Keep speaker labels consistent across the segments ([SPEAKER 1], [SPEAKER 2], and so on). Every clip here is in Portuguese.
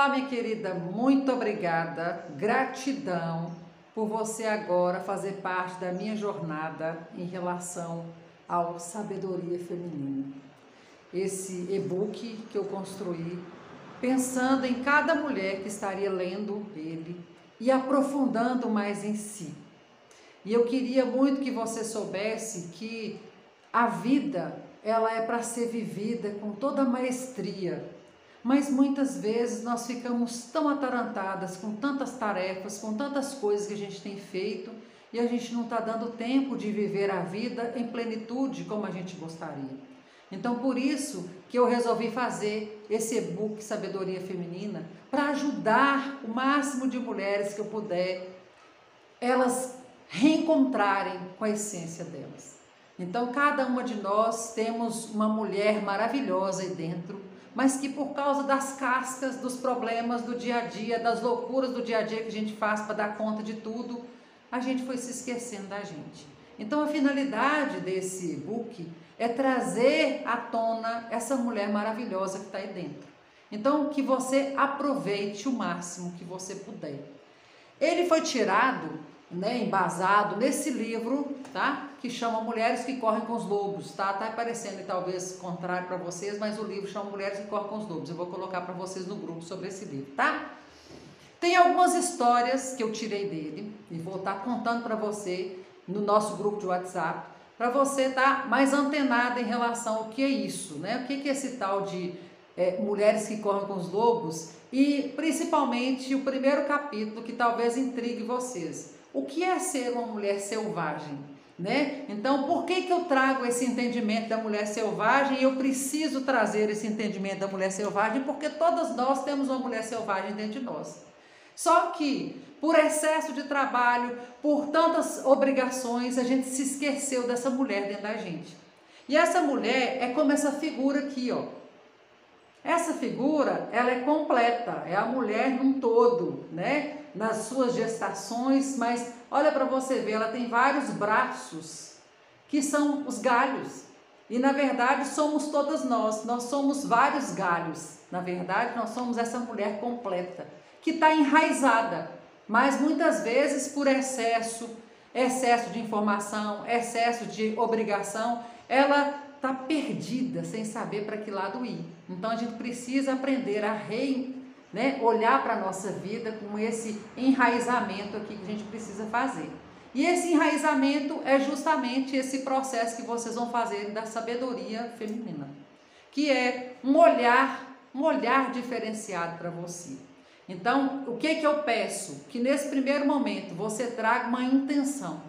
[SPEAKER 1] Olá, minha querida, muito obrigada, gratidão por você agora fazer parte da minha jornada em relação ao Sabedoria Feminina. Esse e-book que eu construí pensando em cada mulher que estaria lendo ele e aprofundando mais em si. E eu queria muito que você soubesse que a vida, ela é para ser vivida com toda maestria. Mas muitas vezes nós ficamos tão atarantadas com tantas tarefas, com tantas coisas que a gente tem feito e a gente não está dando tempo de viver a vida em plenitude como a gente gostaria. Então, por isso que eu resolvi fazer esse e-book Sabedoria Feminina para ajudar o máximo de mulheres que eu puder, elas reencontrarem com a essência delas. Então, cada uma de nós temos uma mulher maravilhosa aí dentro, mas que por causa das cascas, dos problemas do dia a dia, das loucuras do dia a dia que a gente faz para dar conta de tudo, a gente foi se esquecendo da gente. Então, a finalidade desse e-book é trazer à tona essa mulher maravilhosa que está aí dentro. Então, que você aproveite o máximo que você puder. Ele foi tirado, embasado nesse livro, tá? Que chama Mulheres que Correm com os Lobos, tá? Tá aparecendo talvez contrário para vocês, mas o livro chama Mulheres que Correm com os Lobos. Eu vou colocar para vocês no grupo sobre esse livro, tá? Tem algumas histórias que eu tirei dele e vou estar contando para você no nosso grupo de WhatsApp, para você estar mais antenada em relação ao que é isso, né? O que é esse tal de Mulheres que Correm com os Lobos e principalmente o primeiro capítulo que talvez intrigue vocês. O que é ser uma mulher selvagem? Né? Então, por que eu trago esse entendimento da mulher selvagem? Eu preciso trazer esse entendimento da mulher selvagem porque todas nós temos uma mulher selvagem dentro de nós. Só que, por excesso de trabalho, por tantas obrigações, a gente se esqueceu dessa mulher dentro da gente. E essa mulher é como essa figura aqui, ó. Essa figura, ela é completa, é a mulher num todo, né? Nas suas gestações, mas olha para você ver, ela tem vários braços, que são os galhos. E na verdade somos todas nós somos vários galhos. Na verdade, nós somos essa mulher completa, que está enraizada, mas muitas vezes por excesso de informação, excesso de obrigação, ela está perdida, sem saber para que lado ir. Então a gente precisa aprender a olhar para a nossa vida com esse enraizamento aqui que a gente precisa fazer. E esse enraizamento é justamente esse processo que vocês vão fazer da sabedoria feminina, que é um olhar diferenciado para você. Então, o que eu peço? Que nesse primeiro momento você traga uma intenção.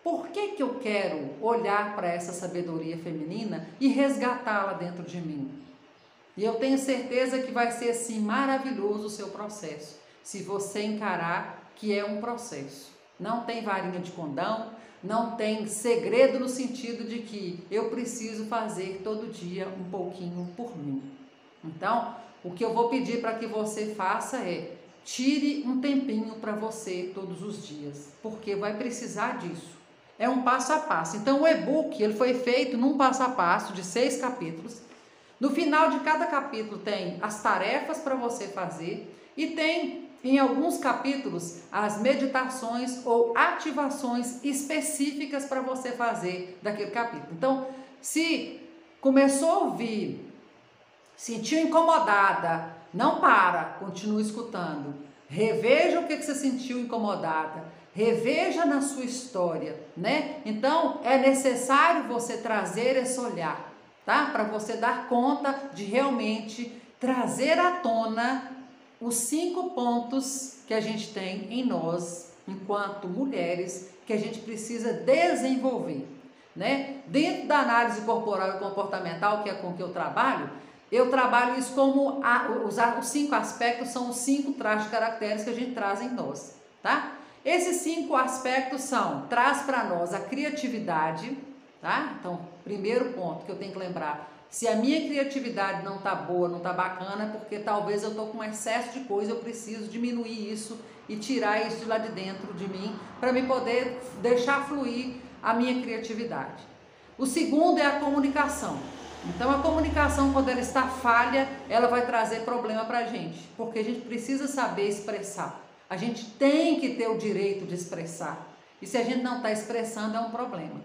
[SPEAKER 1] Por que eu quero olhar para essa sabedoria feminina e resgatá-la dentro de mim? E eu tenho certeza que vai ser assim maravilhoso o seu processo, se você encarar que é um processo. Não tem varinha de condão, não tem segredo no sentido de que eu preciso fazer todo dia um pouquinho por mim. Então, o que eu vou pedir para que você faça é tire um tempinho para você todos os dias, porque vai precisar disso. É um passo a passo. Então, o e-book ele foi feito num passo a passo de 6 capítulos. No final de cada capítulo tem as tarefas para você fazer e tem, em alguns capítulos, as meditações ou ativações específicas para você fazer daquele capítulo. Então, se começou a ouvir, sentiu incomodada, não para, continue escutando. Reveja o que você sentiu incomodada. Reveja na sua história, né? Então, é necessário você trazer esse olhar, tá? Para você dar conta de realmente trazer à tona os 5 pontos que a gente tem em nós, enquanto mulheres, que a gente precisa desenvolver, né? Dentro da análise corporal e comportamental, que é com que eu trabalho isso como os 5 aspectos são os 5 traços de caracteres que a gente traz em nós, tá? Esses 5 aspectos traz para nós a criatividade, tá? Então, primeiro ponto que eu tenho que lembrar, se a minha criatividade não tá boa, não tá bacana, é porque talvez eu tô com excesso de coisa, eu preciso diminuir isso e tirar isso de lá de dentro de mim, para me poder deixar fluir a minha criatividade. O segundo é a comunicação. Então a comunicação, quando ela está falha, ela vai trazer problema para a gente, porque a gente precisa saber expressar. A gente tem que ter o direito de expressar. E se a gente não está expressando, é um problema.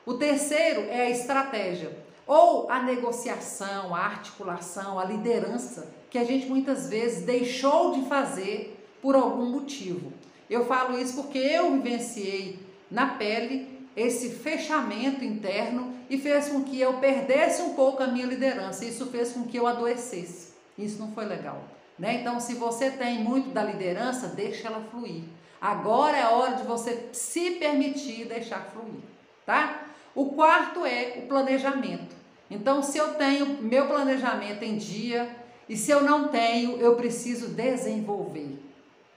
[SPEAKER 1] O terceiro é a estratégia, ou a negociação, a articulação, a liderança, que a gente muitas vezes deixou de fazer por algum motivo. Eu falo isso porque eu vivenciei na pele esse fechamento interno e fez com que eu perdesse um pouco a minha liderança. Isso fez com que eu adoecesse. Isso não foi legal, né? Então, se você tem muito da liderança, deixa ela fluir. Agora é a hora de você se permitir deixar fluir, tá? O quarto é o planejamento. Então, se eu tenho meu planejamento em dia e se eu não tenho, eu preciso desenvolver.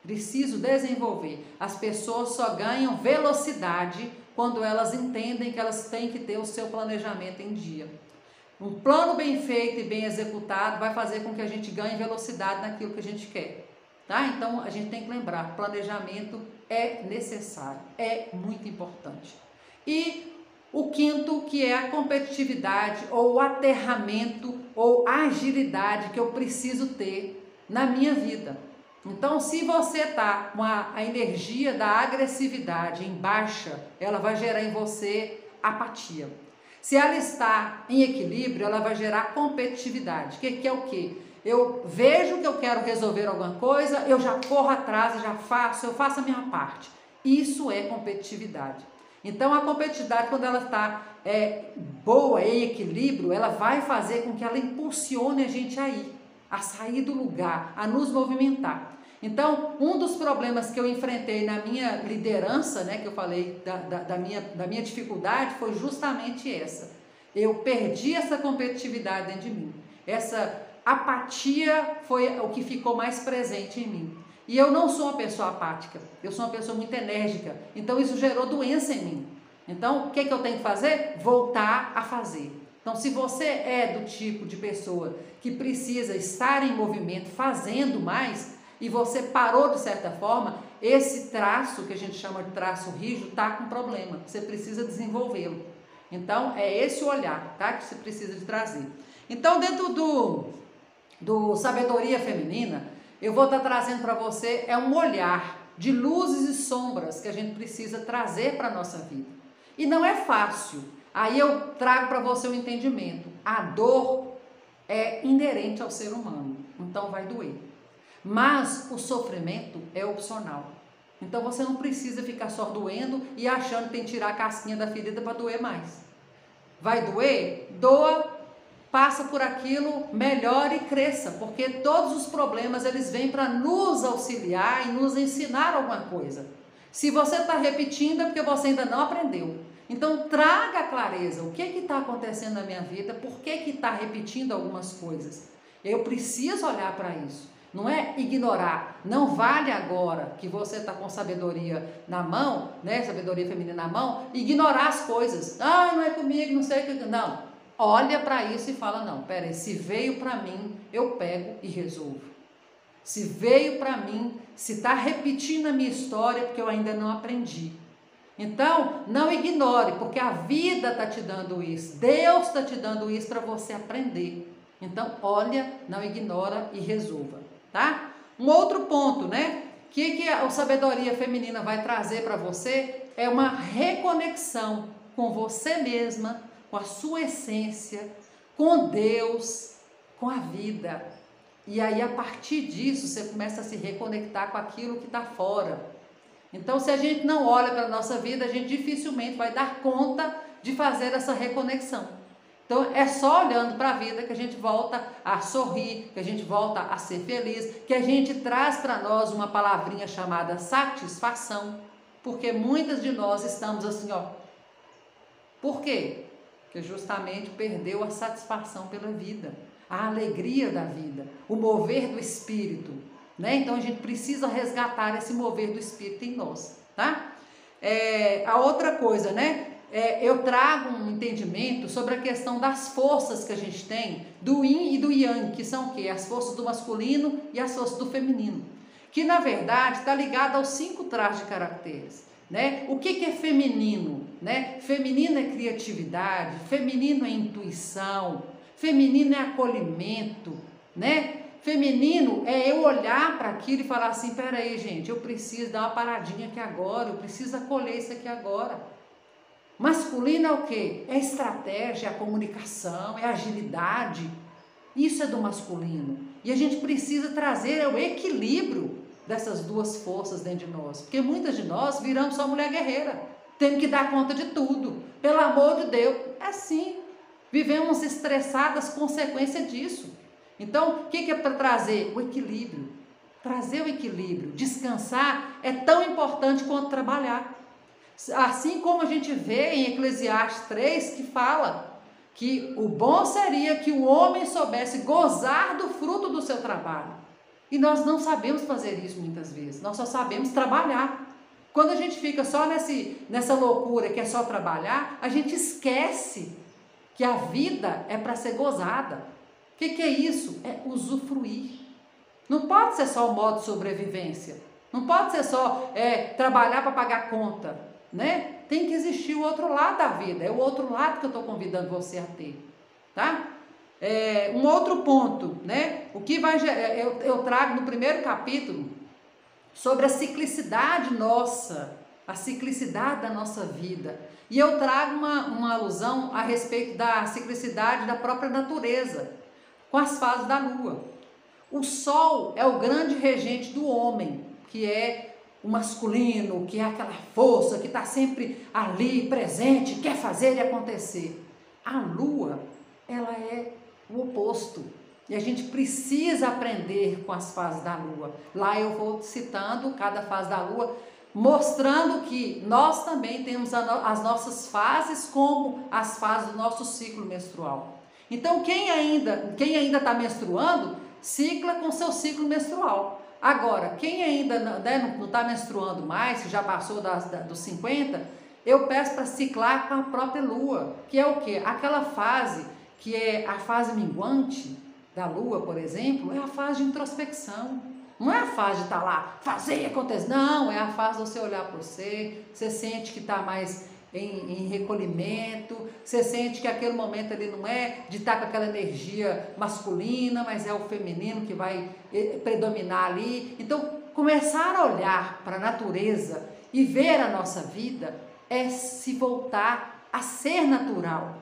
[SPEAKER 1] Preciso desenvolver. As pessoas só ganham velocidade quando elas entendem que elas têm que ter o seu planejamento em dia. Um plano bem feito e bem executado vai fazer com que a gente ganhe velocidade naquilo que a gente quer, tá? Então a gente tem que lembrar, planejamento é necessário, é muito importante. E o quinto, que é a competitividade ou o aterramento ou agilidade que eu preciso ter na minha vida. Então, se você está com a energia da agressividade em baixa, ela vai gerar em você apatia. Se ela está em equilíbrio, ela vai gerar competitividade. Que é o quê? Eu vejo que eu quero resolver alguma coisa, eu já corro atrás, eu faço a minha parte. Isso é competitividade. Então, a competitividade, quando ela está boa, em equilíbrio, ela vai fazer com que ela impulsione a gente a sair do lugar, a nos movimentar. Então, um dos problemas que eu enfrentei na minha liderança, né, que eu falei da minha dificuldade, foi justamente essa. Eu perdi essa competitividade dentro de mim. Essa apatia foi o que ficou mais presente em mim. E eu não sou uma pessoa apática, eu sou uma pessoa muito enérgica. Então, isso gerou doença em mim. Então, o que eu tenho que fazer? Voltar a fazer. Então, se você é do tipo de pessoa que precisa estar em movimento, fazendo mais, e você parou de certa forma, esse traço, que a gente chama de traço rígido, está com problema. Você precisa desenvolvê-lo. Então, é esse o olhar, tá? Que você precisa de trazer. Então, dentro do Sabedoria Feminina, eu vou estar trazendo para você um olhar de luzes e sombras que a gente precisa trazer para a nossa vida. E não é fácil. Aí eu trago para você o entendimento. A dor é inerente ao ser humano, então vai doer. Mas o sofrimento é opcional. Então você não precisa ficar só doendo e achando que tem que tirar a casquinha da ferida para doer mais. Vai doer? Doa, passa por aquilo, melhore e cresça, porque todos os problemas eles vêm para nos auxiliar e nos ensinar alguma coisa. Se você está repetindo é porque você ainda não aprendeu. Então traga a clareza, o que está acontecendo na minha vida, por que está repetindo algumas coisas. Eu preciso olhar para isso. Não é ignorar, não vale agora que você está com sabedoria na mão, né, sabedoria feminina na mão, ignorar as coisas. Ah, não é comigo, não sei o que. Não, olha para isso e fala, não, peraí, se veio para mim, eu pego e resolvo. Se veio para mim, se está repetindo a minha história, porque eu ainda não aprendi. Então, não ignore, porque a vida está te dando isso, Deus está te dando isso para você aprender. Então, olha, não ignora e resolva. Tá? Um outro ponto, né? Que a sabedoria feminina vai trazer para você é uma reconexão com você mesma, com a sua essência, com Deus, com a vida. E aí, a partir disso, você começa a se reconectar com aquilo que está fora. Então, se a gente não olha para a nossa vida, a gente dificilmente vai dar conta de fazer essa reconexão. Então, é só olhando para a vida que a gente volta a sorrir, que a gente volta a ser feliz, que a gente traz para nós uma palavrinha chamada satisfação, porque muitas de nós estamos assim, ó. Por quê? Porque justamente perdeu a satisfação pela vida, a alegria da vida, o mover do espírito, né? Então, a gente precisa resgatar esse mover do espírito em nós, tá? A outra coisa, né? Eu trago um entendimento sobre a questão das forças que a gente tem, do yin e do yang, que são o quê? As forças do masculino e as forças do feminino, que na verdade está ligado aos 5 traços de caracteres, né? O que é feminino? né? Feminino é criatividade, feminino é intuição, feminino é acolhimento, né? Feminino é eu olhar para aquilo e falar assim, peraí gente, eu preciso dar uma paradinha aqui agora, eu preciso acolher isso aqui agora. Masculino é o quê? É estratégia, é a comunicação, é a agilidade. Isso é do masculino. E a gente precisa trazer o equilíbrio dessas duas forças dentro de nós. Porque muitas de nós viramos só mulher guerreira. Temos que dar conta de tudo. Pelo amor de Deus. É assim. Vivemos estressadas, consequência disso. Então, o que é para trazer? O equilíbrio. Trazer o equilíbrio. Descansar é tão importante quanto trabalhar. Assim como a gente vê em Eclesiastes 3, que fala que o bom seria que o homem soubesse gozar do fruto do seu trabalho. E nós não sabemos fazer isso muitas vezes, nós só sabemos trabalhar. Quando a gente fica só nessa loucura que é só trabalhar, a gente esquece que a vida é para ser gozada. O que é isso? É usufruir. Não pode ser só o modo de sobrevivência, não pode ser só trabalhar para pagar conta, né? Tem que existir o outro lado da vida, é o outro lado que eu estou convidando você a ter, tá? Um outro ponto, né? O que eu trago no primeiro capítulo sobre a ciclicidade nossa, a ciclicidade da nossa vida. E eu trago uma alusão a respeito da ciclicidade da própria natureza, com as fases da lua. O sol é o grande regente do homem, que é o masculino, que é aquela força que está sempre ali, presente, quer fazer e acontecer. A lua, ela é o oposto. E a gente precisa aprender com as fases da lua. Lá eu vou citando cada fase da lua, mostrando que nós também temos as nossas fases como as fases do nosso ciclo menstrual. Então, quem ainda está menstruando, cicla com seu ciclo menstrual. Agora, quem ainda não está menstruando mais, se já passou dos 50, eu peço para ciclar com a própria lua, que é o quê? Aquela fase que é a fase minguante da lua, por exemplo, é a fase de introspecção. Não é a fase de estar lá, fazer e acontecer. Não, é a fase de você olhar para você sente que está mais em recolhimento, você sente que aquele momento ali não é de estar com aquela energia masculina, mas é o feminino que vai predominar ali. Então, começar a olhar para a natureza e ver a nossa vida é se voltar a ser natural,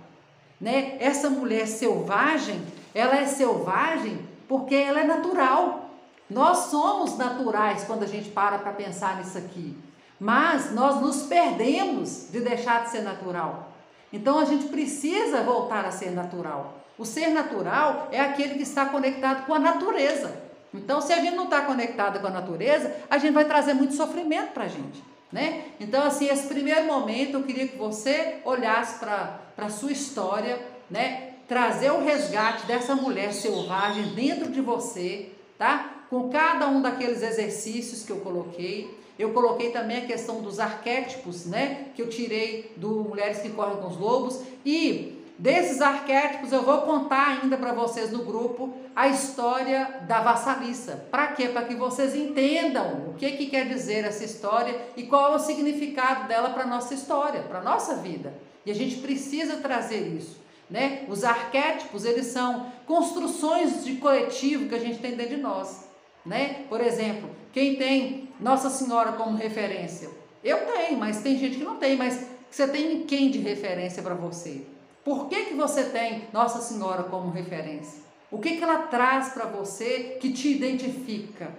[SPEAKER 1] né? Essa mulher selvagem, ela é selvagem porque ela é natural. Nós somos naturais quando a gente para pensar nisso aqui. Mas nós nos perdemos de deixar de ser natural. Então a gente precisa voltar a ser natural. O ser natural é aquele que está conectado com a natureza. Então, se a gente não está conectado com a natureza, a gente vai trazer muito sofrimento para a gente, né? Então, assim, esse primeiro momento eu queria que você olhasse para a sua história, né? Trazer o resgate dessa mulher selvagem dentro de você, tá? Com cada um daqueles exercícios que eu coloquei. Eu coloquei também a questão dos arquétipos, né? Que eu tirei do Mulheres que Correm com os Lobos. E desses arquétipos eu vou contar ainda para vocês no grupo a história da vassaliça. Para quê? Para que vocês entendam o que quer dizer essa história e qual é o significado dela para a nossa história, para a nossa vida. E a gente precisa trazer isso, né? Os arquétipos, eles são construções de coletivo que a gente tem dentro de nós, né? Por exemplo, quem tem Nossa Senhora como referência? Eu tenho, mas tem gente que não tem. Mas você tem quem de referência para você? Por que você tem Nossa Senhora como referência? O que ela traz para você que te identifica,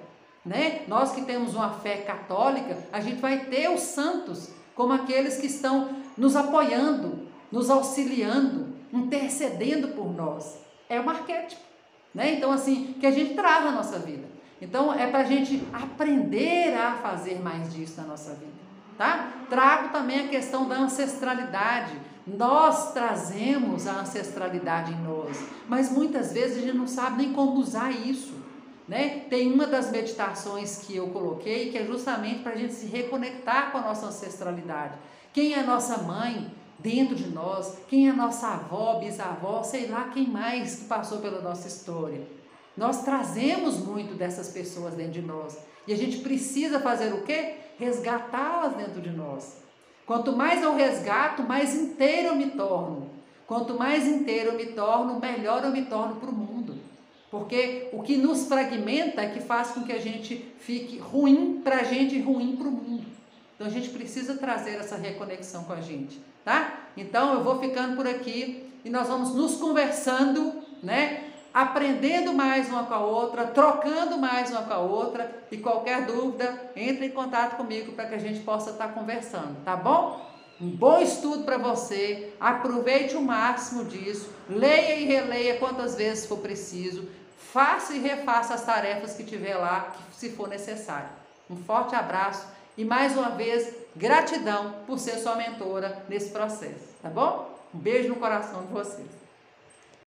[SPEAKER 1] né? Nós que temos uma fé católica, a gente vai ter os santos como aqueles que estão nos apoiando, nos auxiliando, intercedendo por nós. É um arquétipo, né? Então, assim, que a gente traz na nossa vida. Então, é para a gente aprender a fazer mais disso na nossa vida, tá? Trago também a questão da ancestralidade. Nós trazemos a ancestralidade em nós, mas muitas vezes a gente não sabe nem como usar isso, né? Tem uma das meditações que eu coloquei que é justamente para a gente se reconectar com a nossa ancestralidade. Quem é a nossa mãe dentro de nós? Quem é a nossa avó, bisavó, sei lá quem mais que passou pela nossa história. Nós trazemos muito dessas pessoas dentro de nós. E a gente precisa fazer o quê? Resgatá-las dentro de nós. Quanto mais eu resgato, mais inteiro eu me torno. Quanto mais inteiro eu me torno, melhor eu me torno para o mundo. Porque o que nos fragmenta é que faz com que a gente fique ruim para a gente e ruim para o mundo. Então a gente precisa trazer essa reconexão com a gente, tá? Então eu vou ficando por aqui e nós vamos nos conversando, né? Aprendendo mais uma com a outra, trocando mais uma com a outra, e qualquer dúvida, entre em contato comigo para que a gente possa estar conversando, tá bom? Um bom estudo para você, aproveite o máximo disso, leia e releia quantas vezes for preciso, faça e refaça as tarefas que tiver lá, se for necessário. Um forte abraço e mais uma vez, gratidão por ser sua mentora nesse processo, tá bom? Um beijo no coração de vocês.